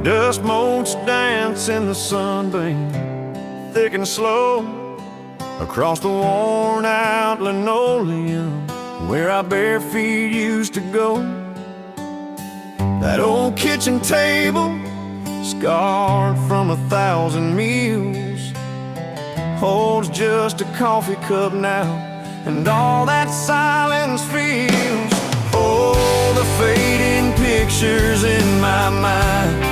Dust motes dance in the sunbeam, thick and slow, across the worn-out linoleum where our bare feet used to go. That old kitchen table, scarred from 1,000 meals, holds just a coffee cup now, and all that silence feels. Oh, the fading pictures in my mind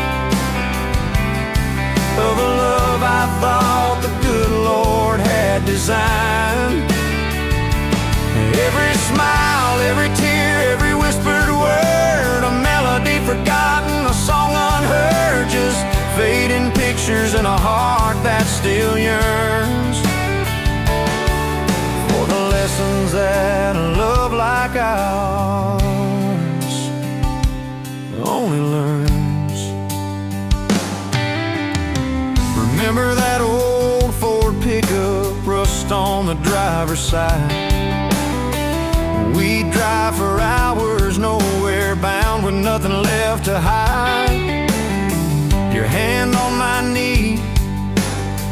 of a love I thought the good Lord had designed. Every smile, every tear, every whispered word, a melody forgotten, a song unheard, just fading pictures in a heart that still yearns for the lessons that a love like ours only learns. Remember that old Ford pickup, rust on the driver's side? We'd drive for hours, nowhere bound, with nothing left to hide. Your hand on my knee,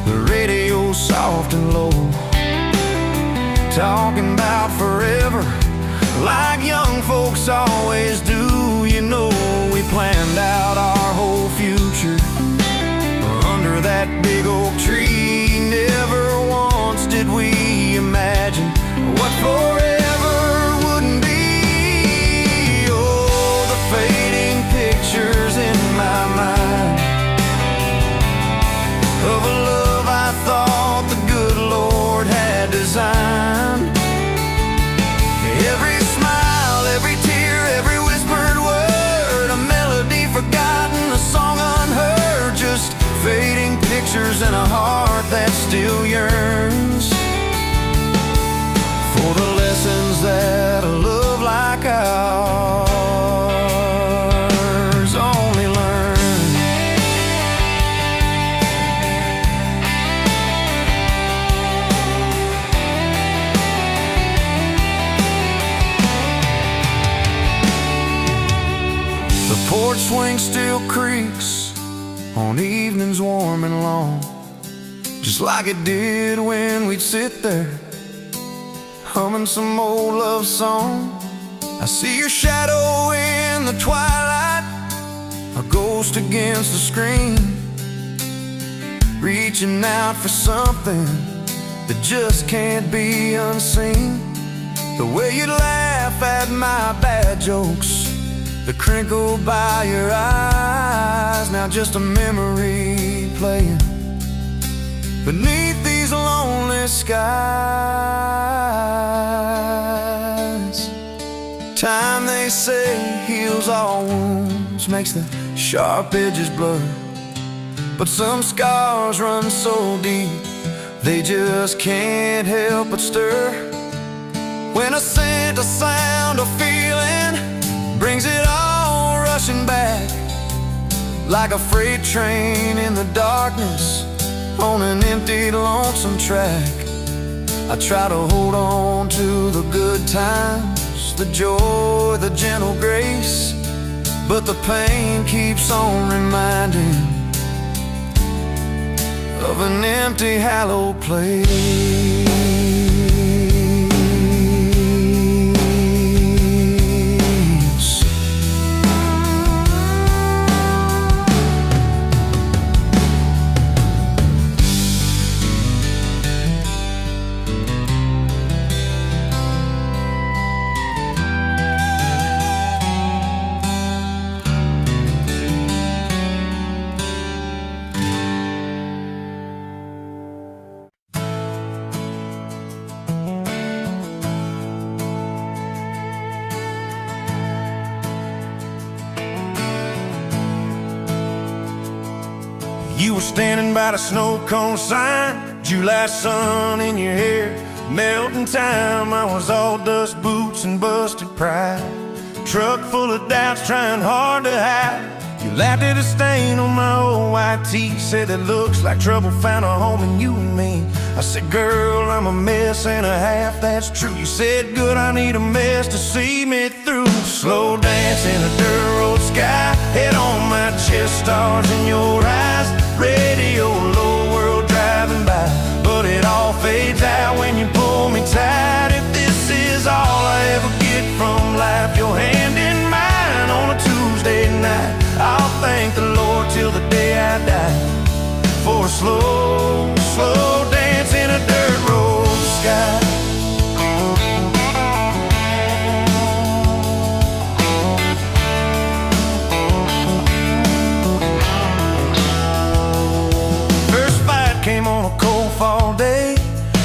the radio soft and low, talking about forever, like young folks always do. You know, we planned out our whole future under that big oak tree. Never once did we imagine what forever wouldn't be. Oh, the fading pictures in my mind of a love I thought the good Lord had designed. Every smile, every tear, every whispered word, a melody forgotten, a song unheard, just fading pictures in a heart that still yearns for the lessons that a love like ours only learns. The porch swing still creaks on evenings warm and long, just like it did when we'd sit there humming some old love song. I see your shadow in the twilight, a ghost against the screen, reaching out for something that just can't be unseen. The way you laugh at my bad jokes, the crinkle by your eyes, now just a memory playing beneath these lonely skies. Time, they say, heals all wounds, makes the sharp edges blur, but some scars run so deep they just can't help but stir. When a scent, a sound, a feeling brings it all rushing back, like a freight train in the darkness on an empty, lonesome track. I try to hold on to the good times, the joy, the gentle grace, but the pain keeps on reminding of an empty, hallowed place. You were standing by the snow cone sign, July sun in your hair, melting time. I was all dust boots and busted pride, truck full of doubts trying hard to hide. You laughed at a stain on my old white tee, said it looks like trouble found a home in you and me. I said, girl, I'm a mess and a half, that's true. You said, good, I need a mess to see me through. slow dance in a dirt road sky. Head on my chest, stars in your eyes. Radio low, world driving by, but it all fades out when you pull me tight. If this is all I ever get from life, your hand in mine on a Tuesday night, I'll thank the Lord till the day I die for a slow, slow dance in a dirt road sky. Came on a cold fall day.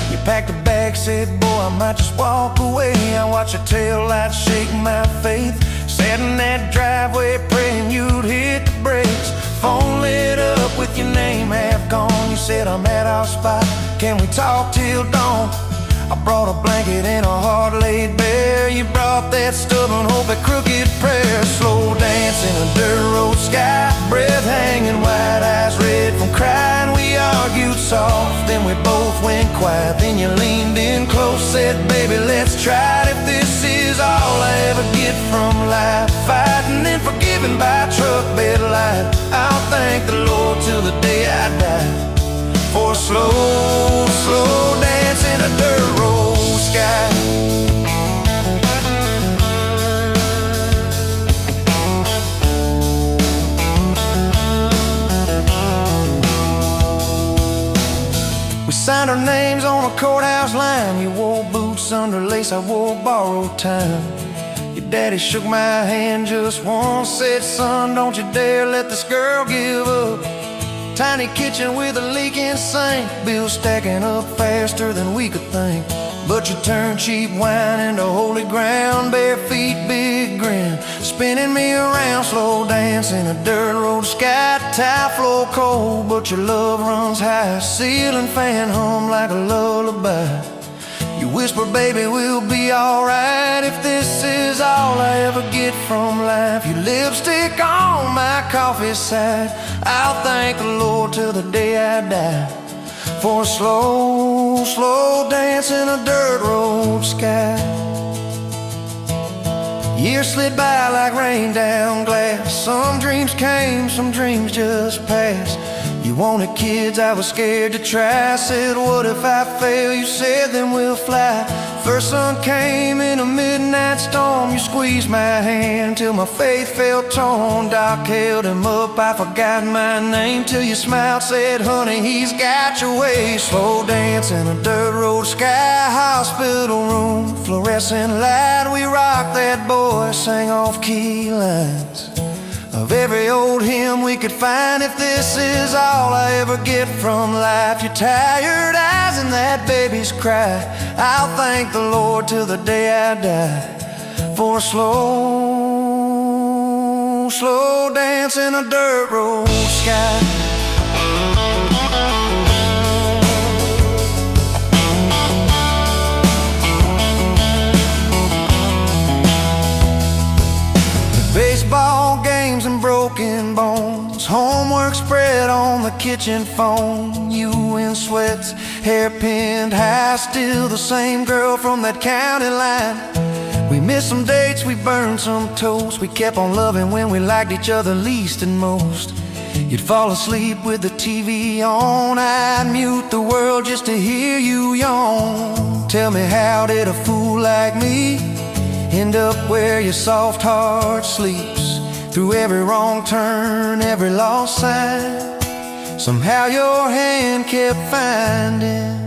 You packed a bag, said, boy, I might just walk away. I watched your taillights shake my faith. Sat in that driveway praying you'd hit the brakes. Phone lit up with your name half gone. You said, I'm at our spot, can we talk till dawn? I brought a blanket and a heart laid bare. You brought that stubborn hope, a crooked prayer. Slow dance in a dirt road sky, breath hanging, wide eyes red from crying. We argued soft, then we both went quiet. Then you leaned in close, said, baby, let's try it. If this is all I ever get from life, fighting and forgiven by a truck bed light, I'll thank the Lord till the day I die for a slow, slow dance in a dirt road sky. We signed our names on a courthouse line. You wore boots under lace, I wore borrowed time. Your daddy shook my hand just once, said, son, don't you dare let this girl give up. Tiny kitchen with a leaking sink, bills stacking up faster than we could think. But you turned cheap wine into holy ground, bare feet, big grin, spinning me around, slow dance in a dirt road sky. Tile floor cold, but your love runs high, ceiling fan hum like a lullaby. You whisper, baby, we'll be alright. If this is all I ever get from life, your lipstick on my coffee side, I'll thank the Lord till the day I die for a slow, slow dance in a dirt road sky. Years slid by like rain down glass. Some dreams came, some dreams just passed. You wanted kids, I was scared to try. Said, what if I fail? You said, then we'll fly. First sun came in a midnight storm. You squeezed my hand till my faith felt torn. Doc held him up, I forgot my name, till you smiled, said, honey, he's got your way. Slow dance in a dirt road sky, hospital room, fluorescent light. We rocked that boy, sang off-key lines of every old hymn we could find. If this is all I ever get from life, your tired eyes and that baby's cry, I'll thank the Lord till the day I die for a slow, slow dance in a dirt road sky. Baseball games and broken bones, homework spread on the kitchen phone. You in sweats, hair pinned high, still the same girl from that county line. We missed some dates, we burned some toast. We kept on loving when we liked each other least and most. You'd fall asleep with the TV on, I'd mute the world just to hear you yawn. Tell me, how did a fool like me end up where your soft heart sleeps? Through every wrong turn, every lost sign, somehow your hand kept finding.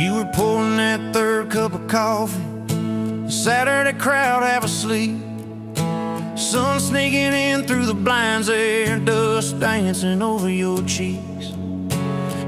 You were pouring that third cup of coffee, Saturday crowd half asleep, sun sneaking in through the blinds there, dust dancing over your cheeks.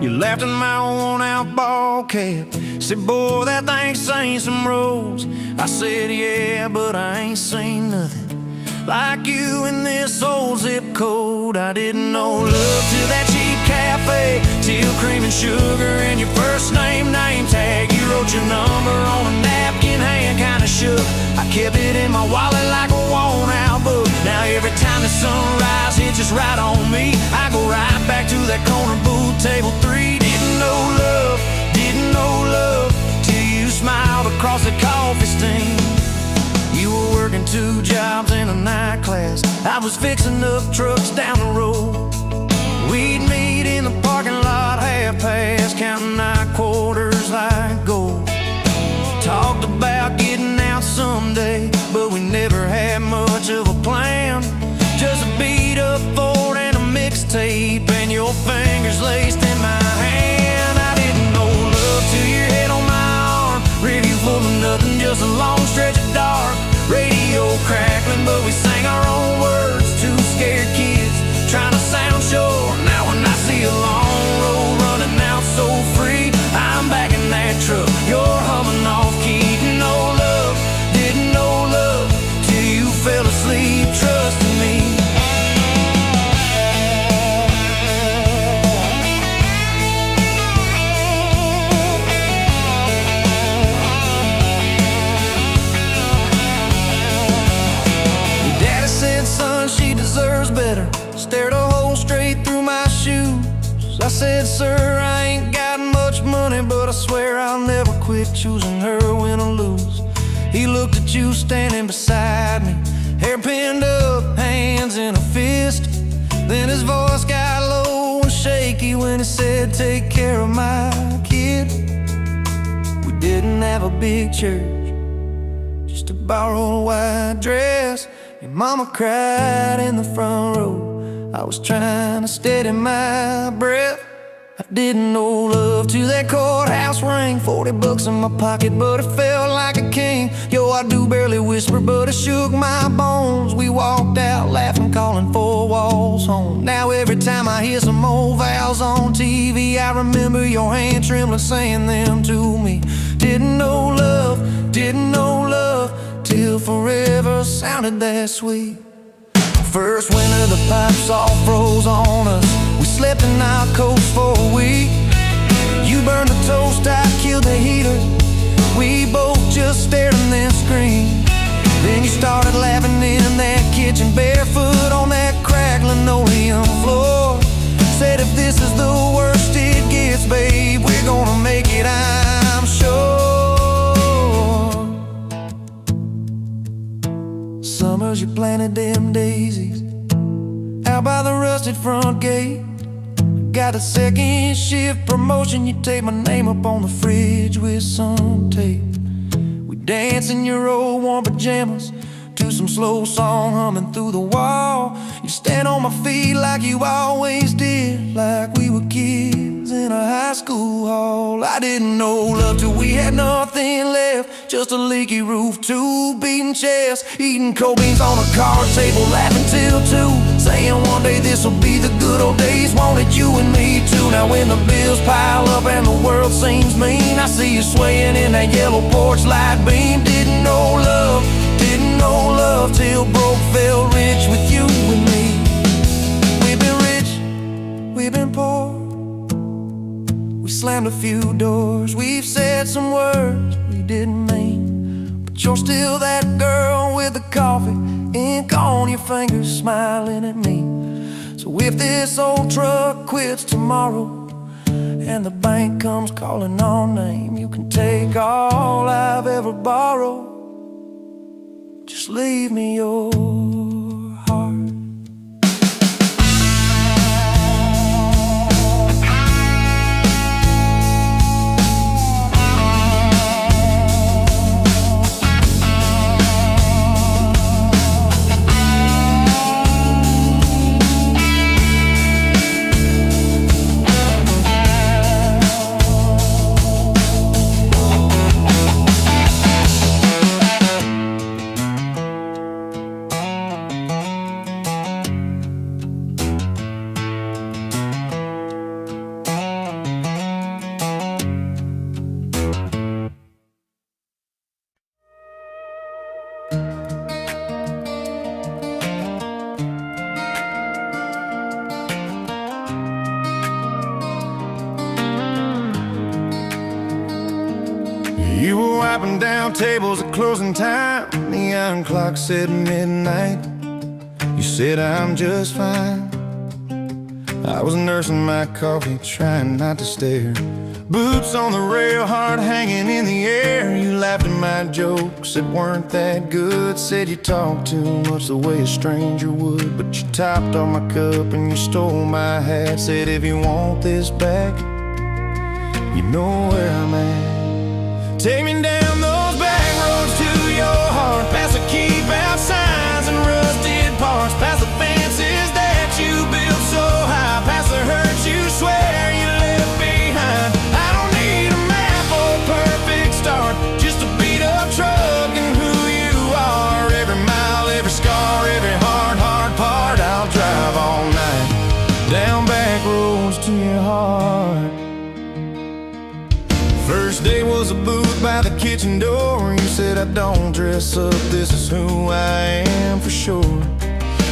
You laughed at my worn-out ball cap, said, boy, that thing's seen some roads. I said, yeah, but I ain't seen nothing like you in this old zip code. I didn't know love till that cheap cafe, till cream and sugar and your first name tag. You wrote your number on a napkin, hand kinda shook. I kept it in my wallet like a every time the sunrise hits just right on me, I go right back to that corner booth, table 3. Didn't know love till you smiled across the coffee stain. You were working 2 jobs in a night class, I was fixing up trucks down the road. We'd meet in the parking lot half past, counting our quarters like gold. Talked about getting out someday, but we never had much of a plan. Just a beat up Ford and a mixtape, and your fingers laced in my hand. I didn't know love till your head on my arm. Review full of nothing, just a long stretch of dark. Radio crackling, but we sang our own words. 2 scared kids trying to sound sure. Now when I see a long road running out so free, I'm back in that truck, you're humming off key. Didn't know love till you fell asleep trusting me. Your daddy said, son, she deserves better. Stared a hole straight through my shoes. I said, sir, I ain't got much money, but I swear I'll never quit choosing her, win or lose. He looked at you standing beside me, hair pinned up, hands in a fist. Then his voice got low and shaky when he said, take care of my kid. We didn't have a big church, just a borrowed white dress. Your mama cried in the front row, I was trying to steady my breath. I didn't know love till that courthouse rang. 40 bucks in my pocket, but it felt like a king. Yo, I do barely whisper, but it shook my bones. We walked out laughing, calling 4 walls home. Now every time I hear some old vows on TV, I remember your hand trembling, saying them to me. Didn't know love till forever sounded that sweet. First winter the pipes all froze on us. We slept in our coats for a week. You burned the toast, I killed the heater. We both just stared and then screamed. Then you started laughing in that kitchen, barefoot on that cracked linoleum floor. Said if this is the worst it gets, babe, we're gonna make it, I'm sure. Summers you planted them daisies out by the rusted front gate. Got a second shift promotion, you tape my name up on the fridge with some tape. We dance in your old warm pajamas to some slow song humming through the wall. You stand on my feet like you always did, like we were kids in a high school hall. I didn't know love till we had nothing left, just a leaky roof, 2 beating chests, eating cold beans on a card table, laughing till 2, saying one day this'll be the good old days. Wanted you and me too. Now when the bills pile up and the world seems mean, I see you swaying in that yellow porch light beam. Didn't know love till broke fell rich with you and me. We've been rich, we've been poor, we slammed a few doors, we've said some words we didn't mean, but you're still that girl with the coffee, ink on your fingers, smiling at me. So if this old truck quits tomorrow and the bank comes calling our name, you can take all I've ever borrowed, just leave me your heart. You were wiping down tables at closing time, neon clock said midnight. You said I'm just fine. I was nursing my coffee, trying not to stare. Boots on the rail, heart hanging in the air. You laughed at my jokes that weren't that good. Said you talked too much the way a stranger would. But you topped off my cup and you stole my hat. Said if you want this back, you know where I'm at. Take me down those back roads to your heart, past the keep out signs and rusted parts, past the fences that you built so high, past the hurt you swear you left behind. I don't need a map or a perfect start, just a beat up truck and who you are. Every mile, every scar, every hard part, I'll drive all night down back roads to your heart. First day was a booth by the kitchen door. You said I don't dress up, this is who I am for sure.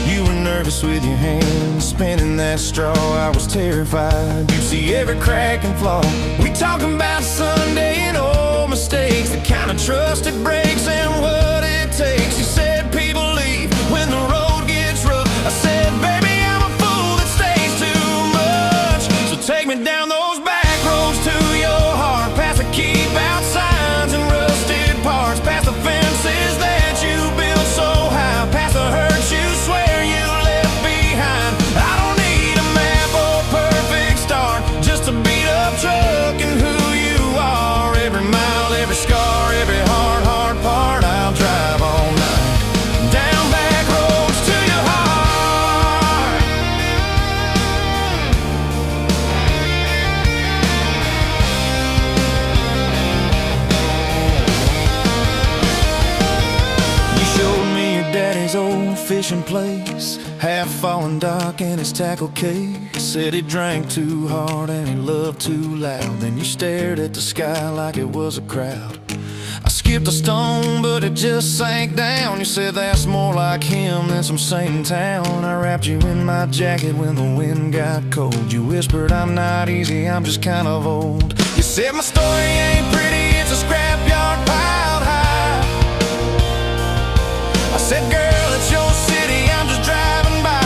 You were nervous with your hands spinning that straw. I was terrified you'd see every crack and flaw. We talking about Sunday and old mistakes, the kind of trust it breaks and what it takes. You said people leave when the road gets rough. I said baby I'm a fool that stays too much. So take me down those back roads to your heart, past the keep out signs and rusted parts, past the fences that you built so high, past the hurt you swear you left behind. I don't need a map or a perfect start, just a beat up truck and who you are. Every mile, every scar, every hard part, I'll drive all night down back roads to your heart. You showed me your daddy's old fishing place, half fallen dock and his tackle case. Said he drank too hard and he loved too loud. Then you stared at the sky like it was a crowd. I skipped a stone but it just sank down. You said that's more like him than some saint in town. I wrapped you in my jacket when the wind got cold. You whispered I'm not easy, I'm just kind of old. You said my story ain't pretty, it's a scrapyard piled high. I said girl, it's your city, I'm just driving by.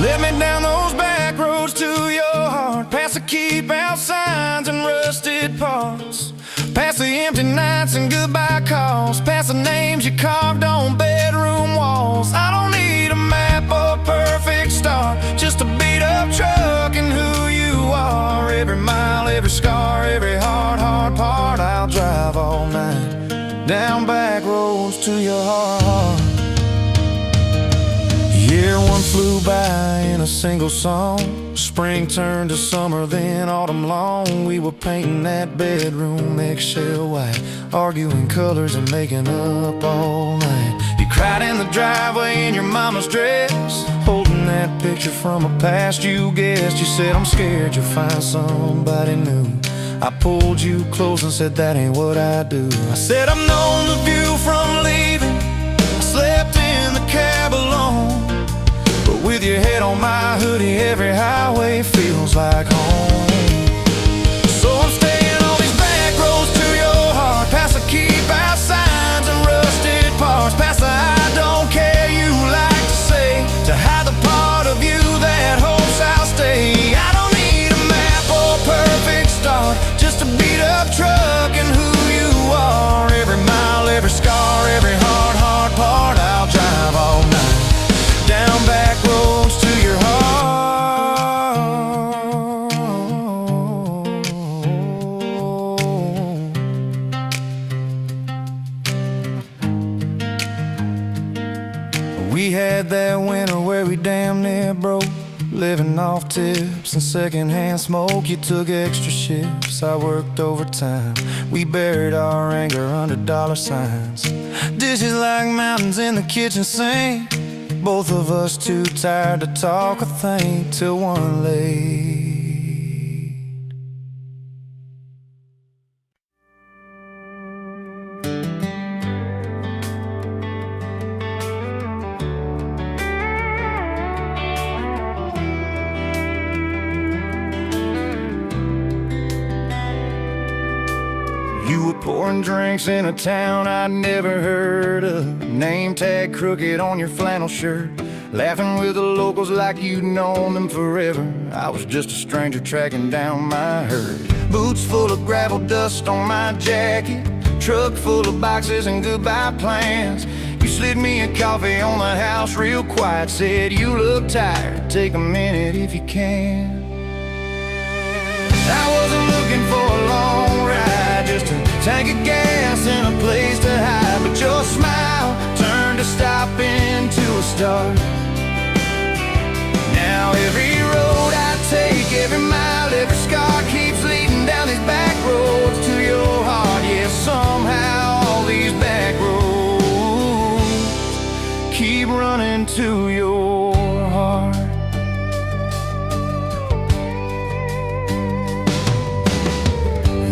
Let me down those back roads to your heart, past the keep out signs and rusted parts, past the empty nights and goodbye calls, past the names you carved on bedroom walls. I don't need a map or a perfect start, just a beat up truck and who you are. Every mile, every scar, every hard part, I'll drive all night down back roads to your heart. Year one flew by in a single song. Spring turned to summer, then autumn long. We were painting that bedroom eggshell white, arguing colors and making up all night. You cried in the driveway in your mama's dress, holding that picture from a past you guessed. You said I'm scared you'll find somebody new. I pulled you close and said that ain't what I do. I said I've known the view from leaving, I slept in the cab alone, but with your head on my hoodie every highway feels like home. So I'm staying on these back roads to your heart, past the keep out signs and rusted parts, past the I don't care you like to say, to hide the part of you that hopes I'll stay. I don't need a map or a perfect start, just a beat up truck and who you are. Every mile, every scar, every hard part, I'll drive all night down back roads to your heart. We had that winter where we damn near broke, living off tips and secondhand smoke. You took extra shifts, I worked overtime. We buried our anger under dollar signs. Dishes like mountains in the kitchen sink, both of us too tired to talk or think till one late. pouring drinks in a town I'd never heard of. Name tag crooked on your flannel shirt, laughing with the locals like you'd known them forever. I was just a stranger tracking down my herd. Boots full of gravel dust on my jacket, truck full of boxes and goodbye plans. You slid me a coffee on the house real quiet, said you look tired, take a minute if you can. I wasn't looking for a long ride, just a tank of gas and a place to hide, but your smile turned a stop into a start. Now every road I take, every mile, every scar keeps leading down these back roads to your heart. Yeah, somehow all these back roads keep running to your heart.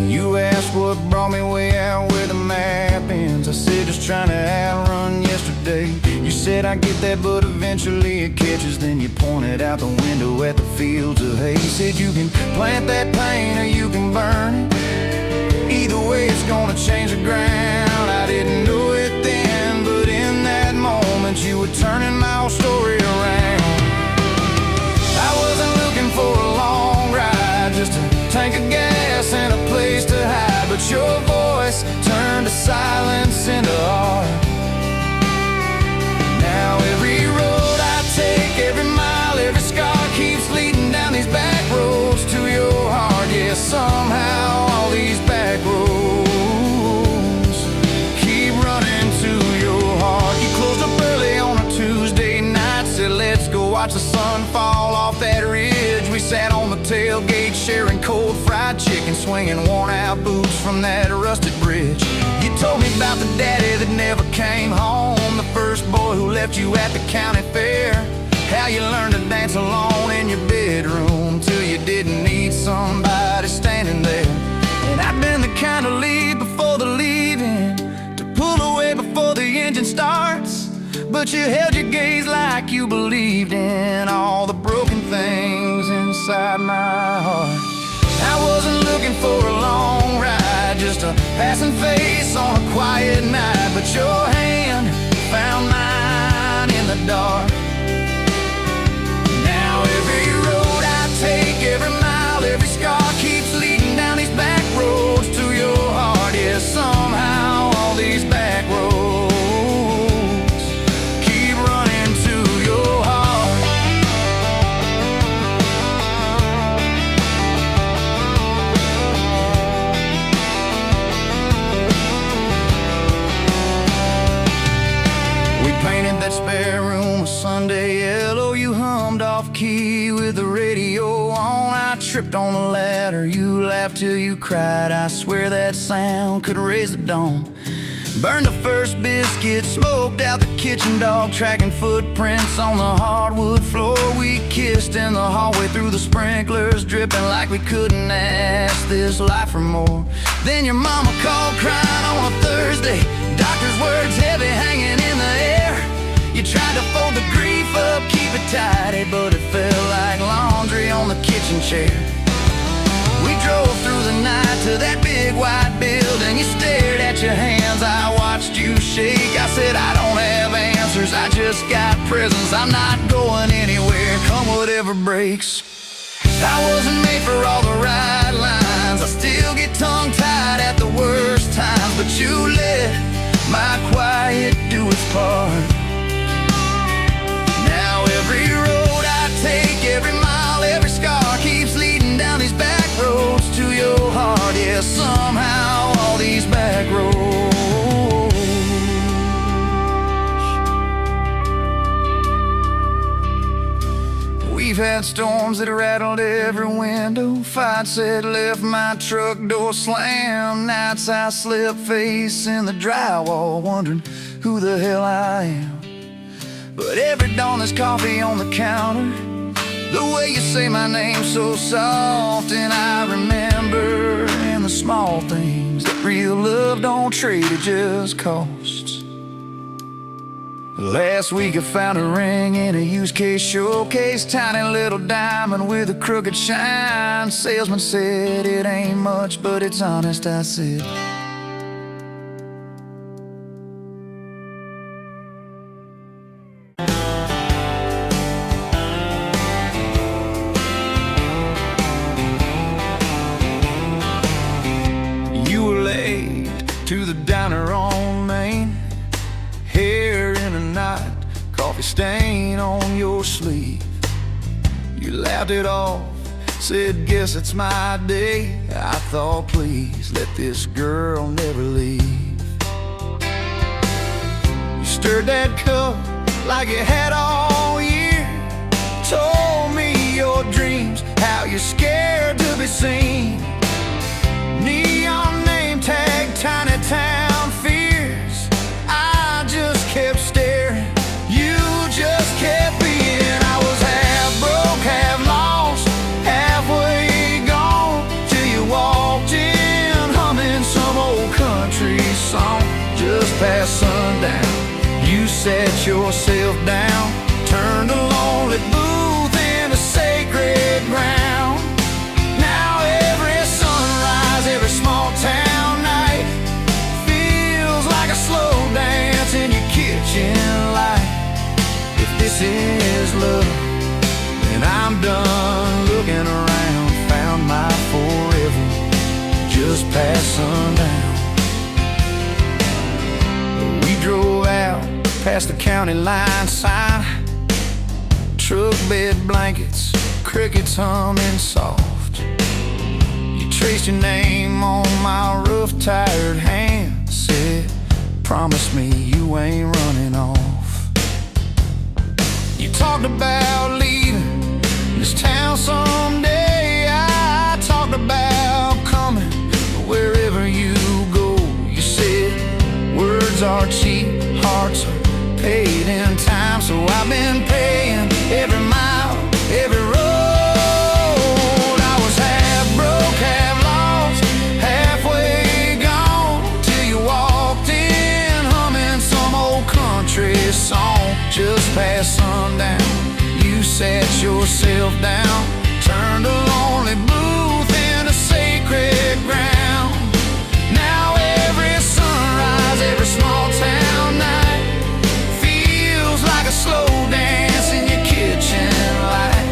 You asked what brought me way out where the map ends. I said just trying to outrun yesterday. You said I get that, but eventually it catches. Then you pointed out the window at the fields of hay. Said you can plant that pain or you can burn it. Either way it's gonna change the ground. I didn't know it then, but in that moment you were turning my whole story around. I wasn't looking for a long ride, just a tank of gas and a place to hide, but your voice turned a silence into art. Now every road I take, every mile, every scar keeps leading down these back roads to your heart. Yeah, somehow all these back roads keep running to your heart. You closed up early on a Tuesday night, said let's go watch the sun fall off that ridge. We sat on the tailgate sharing cold fried chicken, swinging worn out boots from that rusted bridge. You told me about the daddy that never came home, the first boy who left you at the county fair. How you learned to dance alone in your bedroom till you didn't need somebody standing there. And I've been the kind to leave before the leaving, to pull away before the engine starts, but you held your gaze like you believed in all the broken things inside my heart. I wasn't looking for a long ride, just a passing face on a quiet night, but your hand found mine in the dark. Now every road I take, every mile, every scar keeps leading down these back roads to your heart. Yeah, somehow all these back roads keep running to your heart. Painted that spare room a Sunday yellow. You hummed off key with the radio on. I tripped on the ladder, you laughed till you cried. I swear that sound could raise the dawn. Burned the first biscuit, smoked out the kitchen dog, tracking footprints on the hardwood floor. We kissed in the hallway through the sprinklers, dripping like we couldn't ask this life for more. Then your mama called crying on a Thursday, doctor's words heavy hanging in the air. You tried to fold the grief up, keep it tidy, but it felt like laundry on the kitchen chair. We drove through the night to that big white building. You stared at your hands, I watched you shake. I said I don't have answers, I just got presents. I'm not going anywhere, come whatever breaks. I wasn't made for all the right lines, I still get tongue-tied at the worst times, but you let my quiet do its part. Now every road I take, every mile, every scar keeps leading down these back roads to your heart. Yeah, somehow all these back roads. We've had storms that rattled every window, fights that left my truck door slammed, nights I slept face in the drywall, wondering who the hell I am. But every dawn there's coffee on the counter, the way you say my name so soft, and I remember in the small things that real love don't trade, it just costs. Last week I found a ring in a used case showcase, tiny little diamond with a crooked shine. Salesman said it ain't much, but it's honest. I said You laughed it off, said, guess it's my day. I thought, please, let this girl never leave. You stirred that cup like you had all year. Told me your dreams, how you're scared to be seen. Neon name tag, tiny town fears. I just kept staring, you just kept being. I was half broke, half lost, halfway gone, till you walked in, humming some old country song. Just past sundown, you sat yourself down, turned a lonely booth into sacred ground. Now every sunrise, every small town night feels like a slow dance in your kitchen light. If this is love, then I'm done looking around. Found my forever just past sundown. We drove out past the county line sign, truck bed blankets, crickets humming soft. You traced your name on my rough, tired hand, said, promise me you ain't running off. You talked about leaving this town someday. I talked about coming wherever you go. You said, words are cheap, hearts are paid in time. So I've been paying every mile, every road. I was half broke, half lost, halfway gone, till you walked in, humming some old country song. Just past sundown, you sat yourself down, turned a lonely booth into sacred ground. Now every sunrise, every small town night feels like a slow dance in your kitchen light.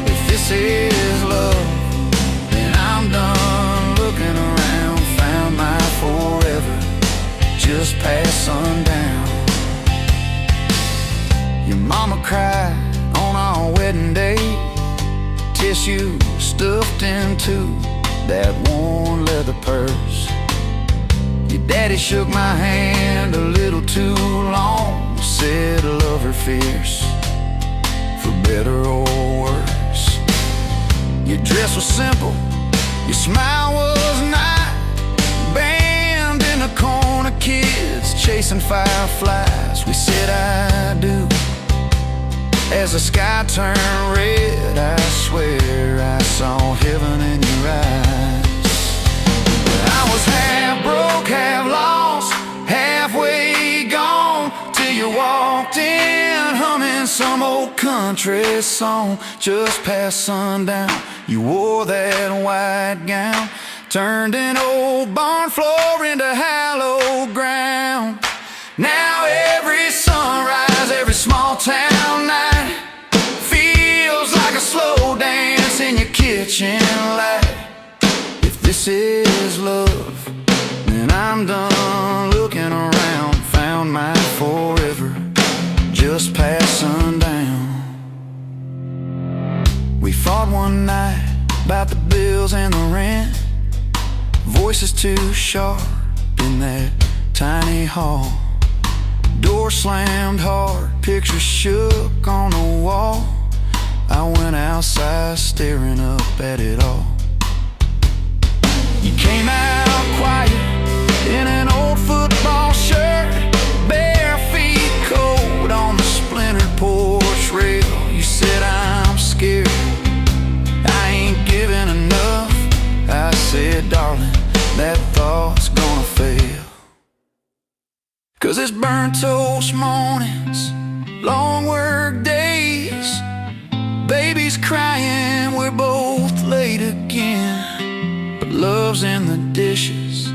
If this is love, then I'm done looking around. Found my forever just past sundown. Your mama cried on our wedding day, tissue stuffed into that worn leather purse. Your daddy shook my hand a little too long, said love her fierce, for better or worse. Your dress was simple, your smile was not. Band in the corner, kids chasing fireflies. We said I do as the sky turned red. I swear I saw heaven in your eyes. I was half broke, half lost, halfway gone, till you walked in, humming some old country song. Just past sundown, you wore that white gown, turned an old barn floor into hallowed ground. Now every sunrise, every small town night feels like a slow dance in your kitchen light. If this is love, then I'm done looking around. Found my forever just past sundown. We fought one night about the bills and the rent, voices too sharp in that tiny hall. Door slammed hard, pictures shook on the wall. I went outside staring up at it all. You came out quiet in an old football shirt, bare feet cold on the splintered porch rail. You said, I'm scared, I ain't giving enough. I said, darling, that thought's gonna fail. 'Cause it's burnt toast mornings, long work days, babies crying, we're both late again. But love's in the dishes,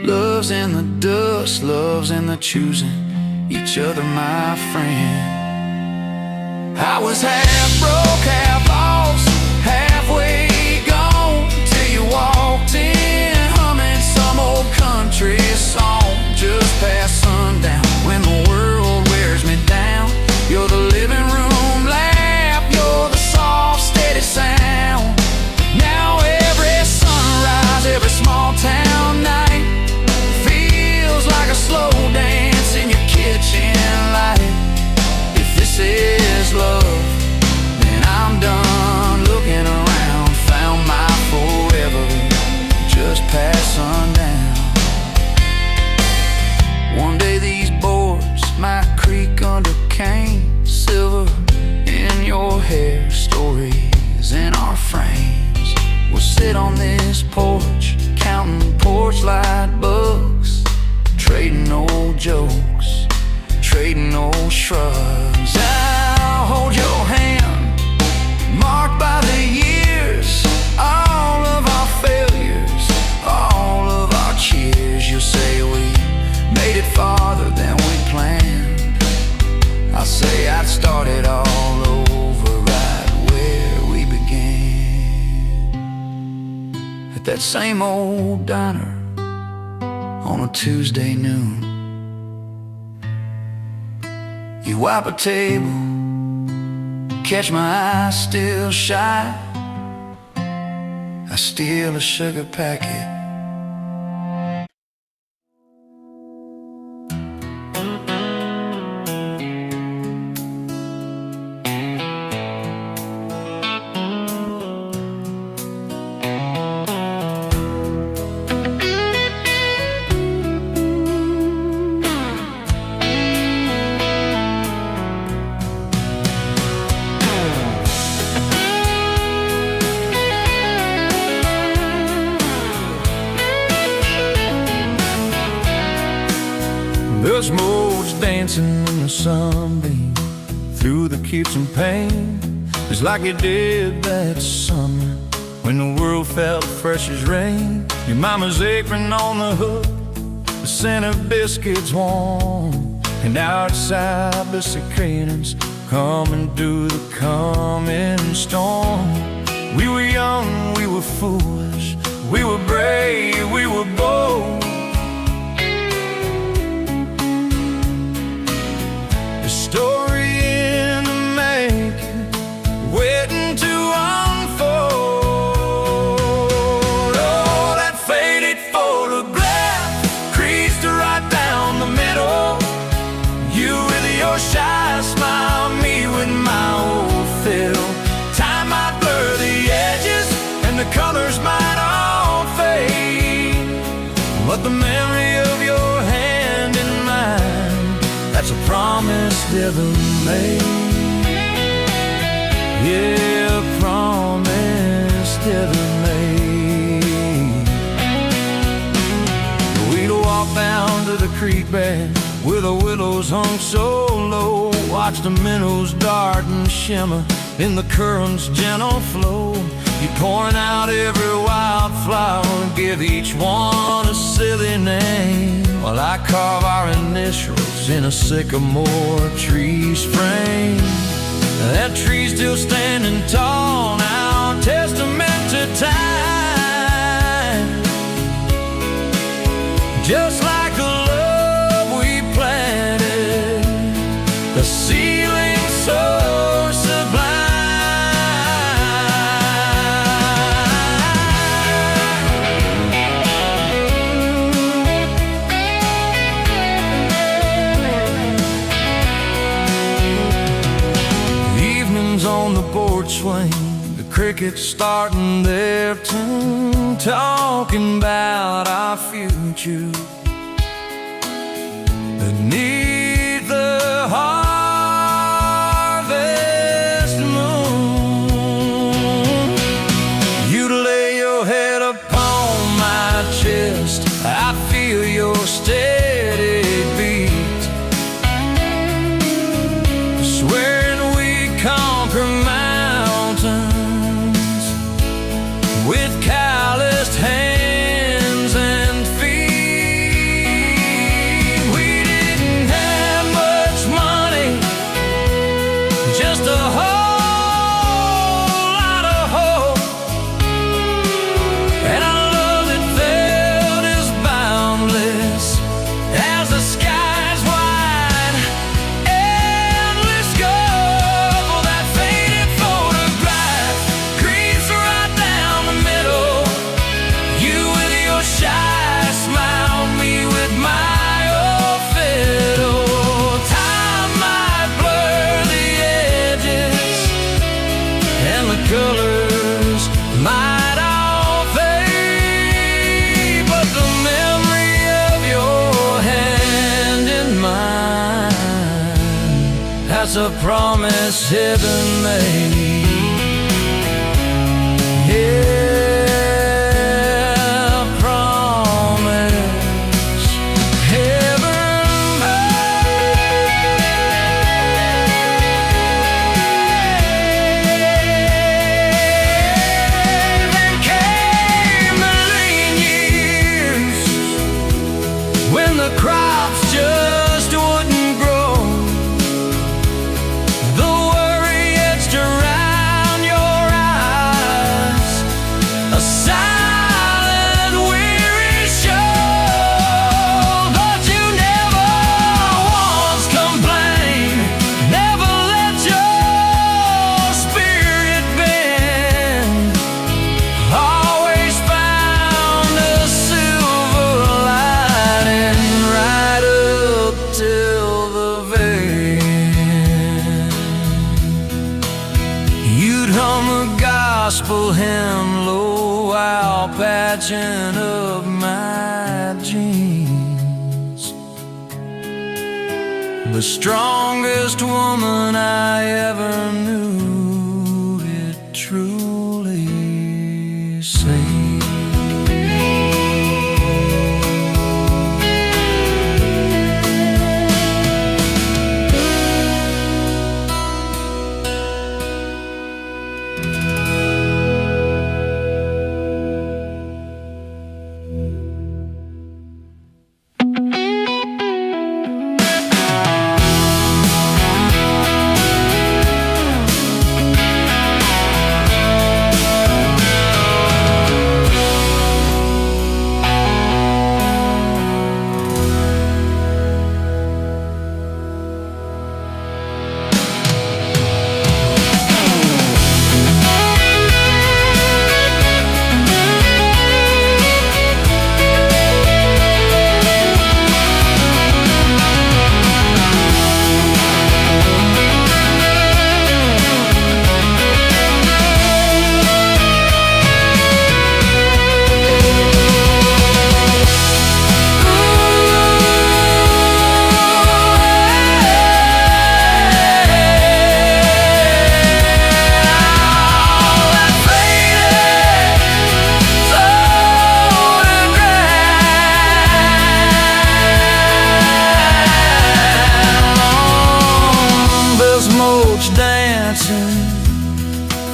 love's in the dust, love's in the choosing each other, my friend. I was half broke, half lost, halfway gone, till you walked in, humming some old country song. Just past sundown, when the world wears me down, you're the living room lamp, you're the soft at that same old diner on a Tuesday noon. You wipe a table, catch my eye still shy. I steal a sugar packet. There's modes dancing in the sunbeam through the kitchen pane, just like it did that summer when the world felt fresh as rain. Your mama's apron on the hook, the scent of biscuits warm, and outside the cicadas coming through the coming storm. We were young, we were foolish, we were brave, we were bold. Story in the making, waiting to unfold. Oh, that faded photograph creased right down the middle. You with your shy smile, me with my old fiddle. Time might blur the edges and the colors might all fade, but the memory of your hand in mine, that's a promise never made. Yeah, a promise never made. We'd walk down to the creek bed where the willows hung so low, watch the minnows dart and shimmer in the current's gentle flow. You point out every wildflower and give each one a silly name, while I carve our initials in a sycamore tree's frame. That tree's still standing tall now, testament to time, just like the love we planted, the ceiling so sublime. On the porch swing, the crickets starting their tune, talking about our future beneath the harvest moon. You'd lay your head upon my chest, I feel your steady beat, swearing we conquer mountains with calloused hands and feet. We didn't have much money, just a whole lot of hope, and our love that felt as boundless as the skies wide, endless gold. For that faded photograph creeps right down the middle. You with your shy smile, me with my old fiddle. Time might blur the edges and the colors might all fade, but the memory of your hand in mine, that's a promise heaven made. Yeah, a promise heaven made. Then came the lean years when the crops just wouldn't grow. The worry edged around gospel hymn low while patching up my jeans. The strongest woman I ever knew, it truly saved. Dancing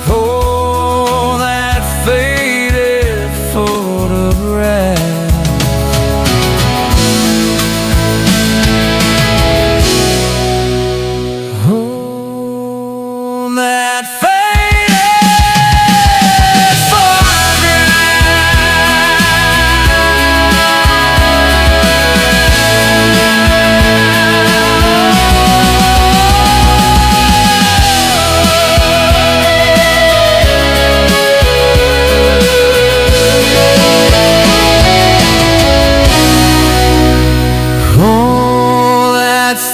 for that faded photograph. Oh, that faded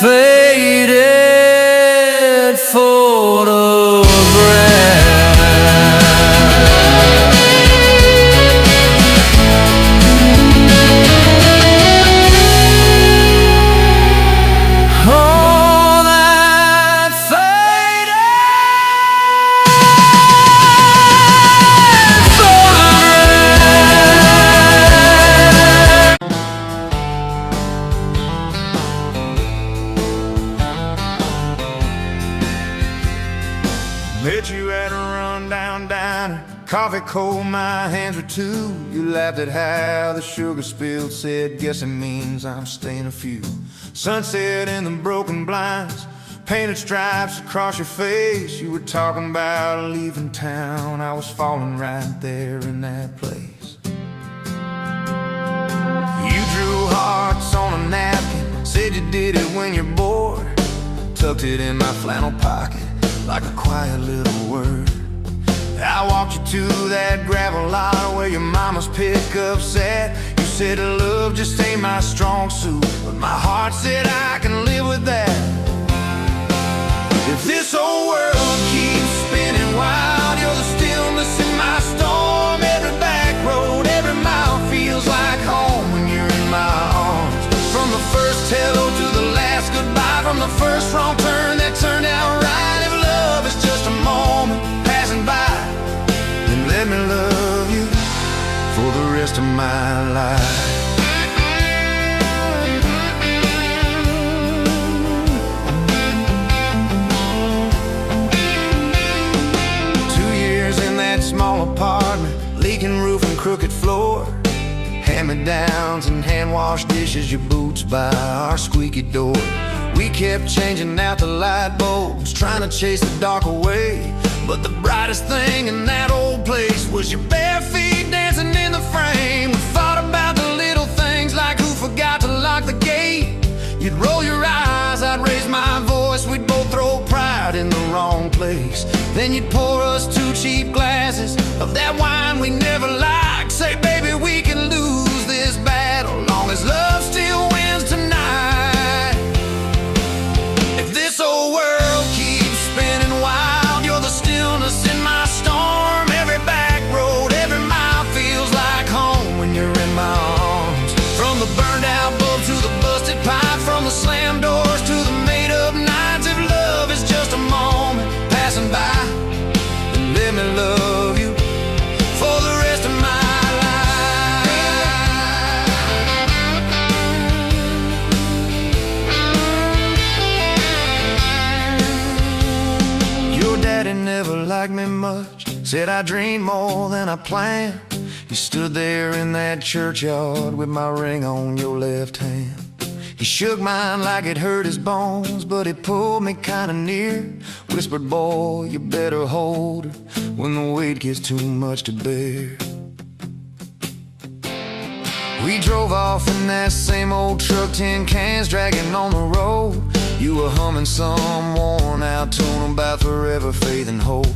faded photograph. Oh, that faded Met you at a rundown diner, coffee cold, my hands were too. You laughed at how the sugar spilled, said, guess it means I'm staying a few. Sunset in the broken blinds, painted stripes across your face. You were talking about leaving town, I was falling right there in that place. You drew hearts on a napkin, said you did it when you're bored. Tucked it in my flannel pocket like a quiet little word. I walked you to that gravel lot where your mama's pickup sat. You said love just ain't my strong suit, but my heart said I can live with that. If this old world keeps spinning wild, you're the stillness in my storm. Every back road, every mile feels like home when you're in my arms. From the first hello to the last goodbye, from the first wrong turn that turned out right. It's just a moment passing by, then let me love you for the rest of my life. Small apartment, leaking roof and crooked floor, hand-me-downs and hand-washed dishes, your boots by our squeaky door. We kept changing out the light bulbs, trying to chase the dark away, but the brightest thing in that old place was your bare feet dancing in the frame. We fought about the little things like who forgot to lock the gate. You'd roll your eyes, I'd raise my voice, we'd both throw pride in the wrong place. Then you'd pour us 2 cheap glasses of that wine we never liked. Say, baby, we can lose this battle long as love still wins tonight. If this old world keeps spinning wild, you're the stillness in my storm. Every Said I dreamed more than I planned. You stood there in that churchyard with my ring on your left hand. He shook mine like it hurt his bones, but he pulled me kinda near. Whispered, boy, you better hold her when the weight gets too much to bear. We drove off in that same old truck, tin cans dragging on the road. You were humming some worn out tune about forever, faith and hope.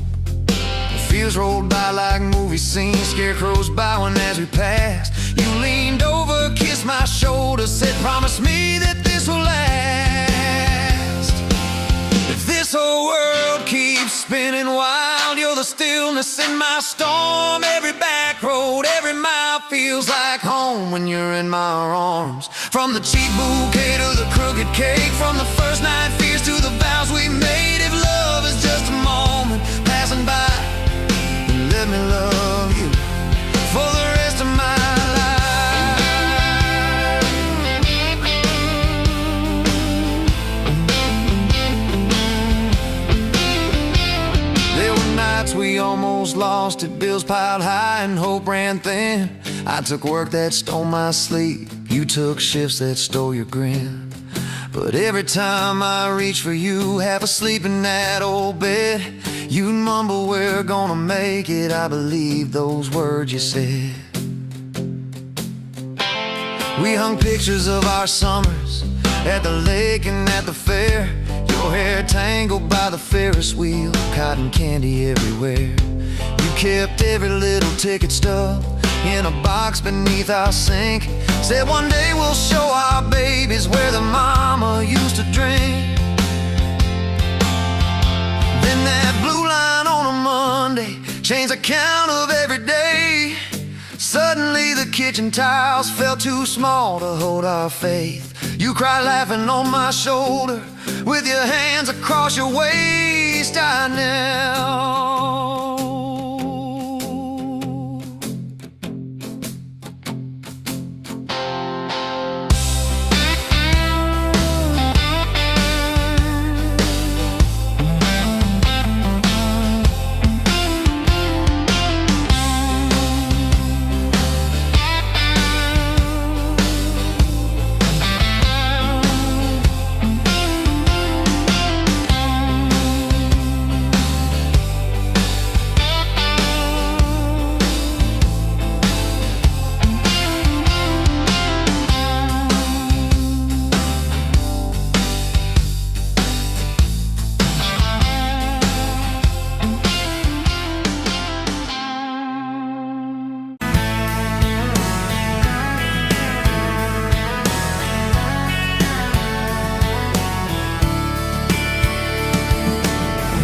The fields rolled by like movie scenes, scarecrows bowing as we passed. You leaned over, kissed my shoulder, said, promise me that this will last. If this whole world keeps spinning wild, you're the stillness in my storm. Every back road, every mile feels like home when you're in my arms. From the cheap bouquet to the crooked cake, from the first night fears to the vows we made. If love is just a moment passing by, then let me love you for the rest of my life. There were nights we almost lost it, bills piled high and hope ran thin. I took work that stole my sleep, you took shifts that stole your grin. But every time I reach for you, half asleep in that old bed, you'd mumble, we're gonna make it. I believe those words you said. We hung pictures of our summers at the lake and at the fair. Your hair tangled by the Ferris wheel, cotton candy everywhere. You kept every little ticket stub in a box beneath our sink. Said one day we'll show our babies where the mama used to drink. Then that blue line on a Monday changed the count of every day. Suddenly the kitchen tiles felt too small to hold our faith. You cried laughing on my shoulder with your hands across your waist. I knelt.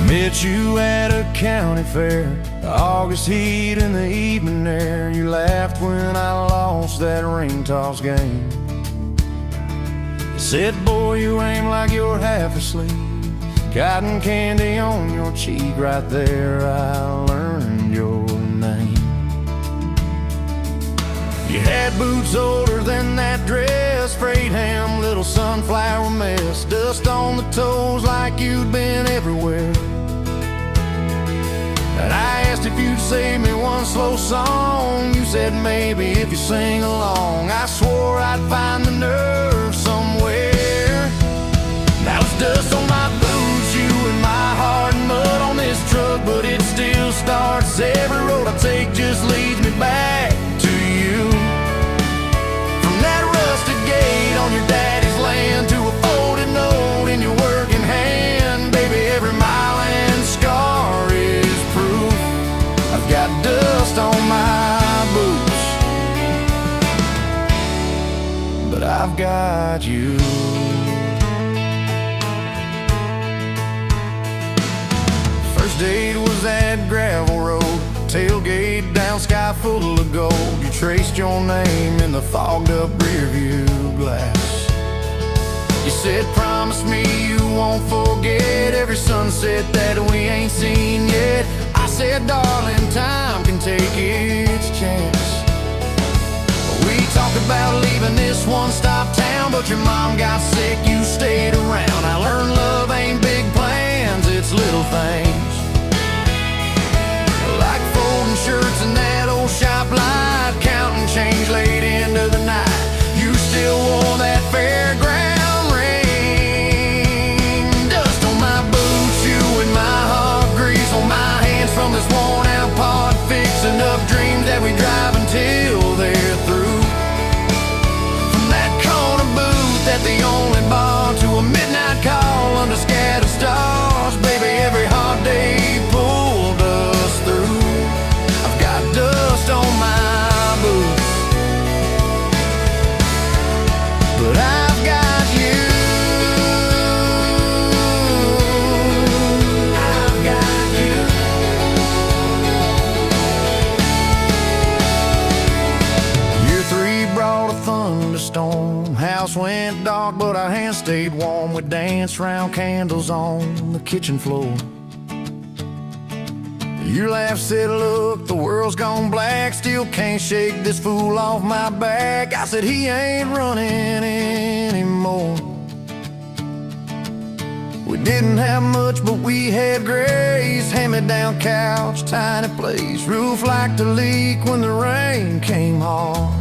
Met you at a county fair, the August heat in the evening air. You laughed when I lost that ring toss game. You said, boy, you aim like you're half asleep. Cotton candy on your cheek, right there I learned your name. You had boots older than that dress, frayed ham, little sunflower mess, dust on the toes like you'd been everywhere. And I asked if you'd save me one slow song. You said maybe if you sing along. I swore I'd find the nerve somewhere. Now it's dust on my boots, you and my heart, and mud on this truck, but it still starts. Every road I take just leads me back to you. From that rusted gate on your daddy's land to a folded note in your working hand, baby, every mile and scar is proof I've got dust on my boots, but I've got you. First date was that gravel road, tailgate down, sky full of gold. You traced your name in the fogged up rear view glass. You said, promise me you won't forget every sunset that we ain't seen yet. I said, darling, time can take its chance. We talked about leaving this one-stop town, but your mom got sick, you stayed around. I learned love ain't big plans, it's little things, like t-shirts and that old shop light, counting change late into the night. You still wore that fairground ring. Dust on my boots, you and my heart, grease on my hands from this worn out pod, fixing up dreams that we drive until they're through. From that corner booth at the only bar to a midnight call under scattered stars, baby, every hot day pulled us through. I've got dust on my boots, but I've got you. I've got you. Year 3 brought a thunderstorm. House went dark, but our hands stayed warm. We danced round candles on the kitchen floor. Your laugh said, look, the world's gone black, still can't shake this fool off my back. I said, he ain't running anymore. We didn't have much, but we had grace. Hand-me-down couch, tiny place, roof like to leak when the rain came hard.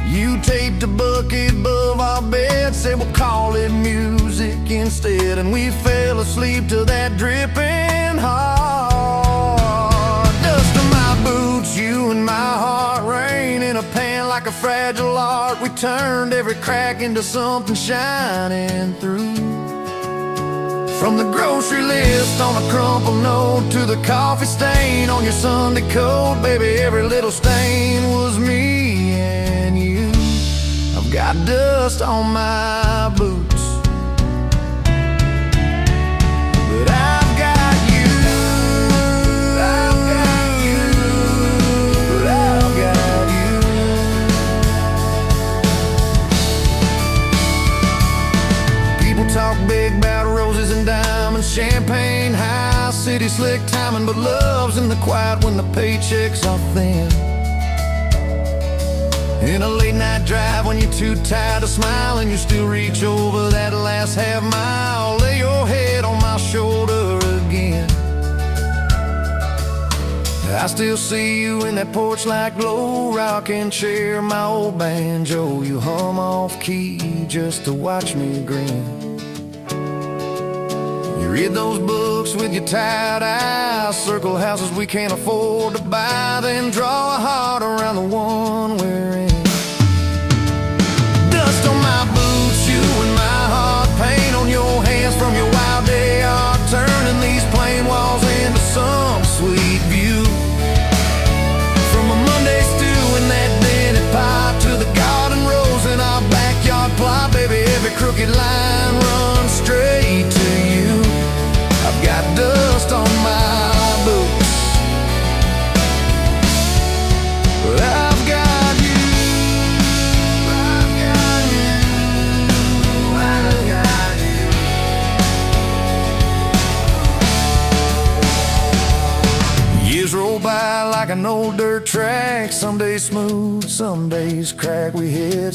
You taped a bucket above our bed, said we'll call it music instead, and we fell asleep to that dripping hard. Dust on my boots, you and my heart, rain in a pan like a fragile art. We turned every crack into something shining through. From the grocery list on a crumpled note to the coffee stain on your Sunday coat, baby, every little stain was me and you. I've got dust on my boots, but I've got you. I've got you, but I've got you. People talk big about roses and diamonds, champagne, high city slick timing, but love's in the quiet when the paychecks are thin. In a late night drive when you're too tired to smile and you still reach over that last half mile, lay your head on my shoulder again. I still see you in that porch light glow, rocking chair, my old banjo. You hum off key just to watch me grin. You read those books with your tired eyes, circle houses we can't afford to buy, then draw a heart around the one we're in. Dust on my boots, you and my heart, paint on your hands from your wild day art, turning these plain walls into some sweet view. From a Monday stew in that dented pot to the garden rose in our backyard plot, baby, every crooked line runs straight to you. I've got dust on my boots, but I've got you. I've got you. I've got you. Years roll by like an old dirt track, some days smooth, some days crack. We hit